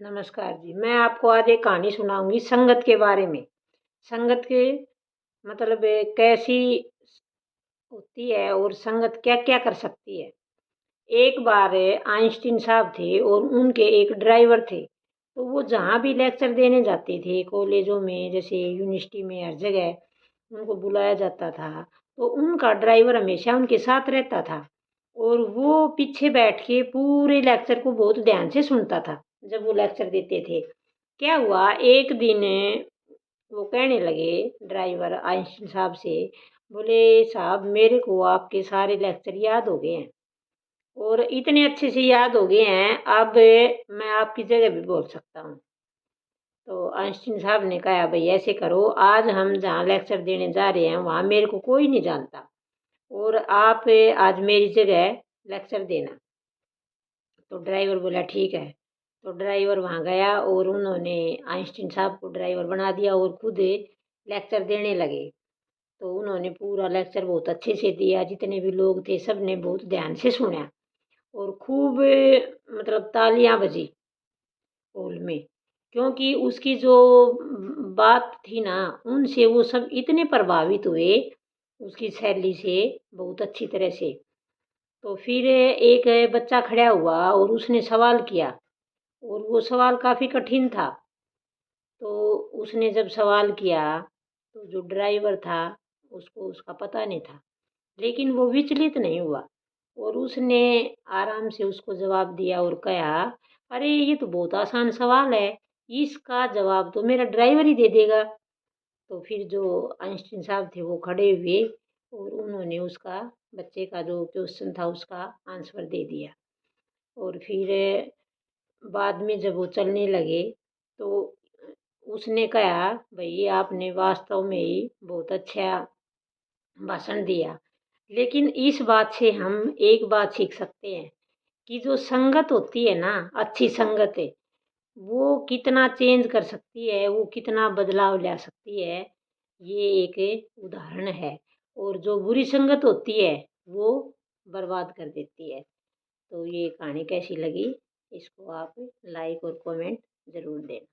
नमस्कार जी। मैं आपको आज एक कहानी सुनाऊंगी संगत के बारे में। संगत के मतलब कैसी होती है और संगत क्या क्या कर सकती है। एक बार आइंस्टीन साहब थे और उनके एक ड्राइवर थे। तो वो जहाँ भी लेक्चर देने जाते थे, कॉलेजों में, जैसे यूनिवर्सिटी में, हर जगह उनको बुलाया जाता था। तो उनका ड्राइवर हमेशा उनके साथ रहता था और वो पीछे बैठ के पूरे लेक्चर को बहुत ध्यान से सुनता था जब वो लेक्चर देते थे। क्या हुआ, एक दिन वो कहने लगे ड्राइवर आइंस्टीन साहब से, बोले साहब मेरे को आपके सारे लेक्चर याद हो गए हैं और इतने अच्छे से याद हो गए हैं, अब मैं आपकी जगह भी बोल सकता हूँ। तो आइंस्टीन साहब ने कहा भाई ऐसे करो, आज हम जहाँ लेक्चर देने जा रहे हैं वहाँ मेरे को कोई नहीं जानता और आप आज मेरी जगह लेक्चर देना। तो ड्राइवर बोला ठीक है। तो ड्राइवर वहाँ गया और उन्होंने आइंस्टीन साहब को ड्राइवर बना दिया और खुद लेक्चर देने लगे। तो उन्होंने पूरा लेक्चर बहुत अच्छे से दिया, जितने भी लोग थे सब ने बहुत ध्यान से सुना और खूब मतलब तालियां बजी हॉल में, क्योंकि उसकी जो बात थी ना, उनसे वो सब इतने प्रभावित हुए उसकी शैली से, बहुत अच्छी तरह से। तो फिर एक बच्चा खड़ा हुआ और उसने सवाल किया और वो सवाल काफ़ी कठिन था। तो उसने जब सवाल किया तो जो ड्राइवर था उसको उसका पता नहीं था, लेकिन वो विचलित नहीं हुआ और उसने आराम से उसको जवाब दिया और कहा, अरे ये तो बहुत आसान सवाल है, इसका जवाब तो मेरा ड्राइवर ही दे देगा। तो फिर जो आइंस्टीन साहब थे वो खड़े हुए और उन्होंने उसका, बच्चे का जो क्वेश्चन था उसका आंसर दे दिया। और फिर बाद में जब वो चलने लगे तो उसने कहा, भाई आपने वास्तव में ही बहुत अच्छा भाषण दिया, लेकिन इस बात से हम एक बात सीख सकते हैं कि जो संगत होती है ना, अच्छी संगत है, वो कितना चेंज कर सकती है, वो कितना बदलाव ला सकती है, ये एक उदाहरण है। और जो बुरी संगत होती है वो बर्बाद कर देती है। तो ये कहानी कैसी लगी, इसको आप लाइक और कमेंट ज़रूर देना।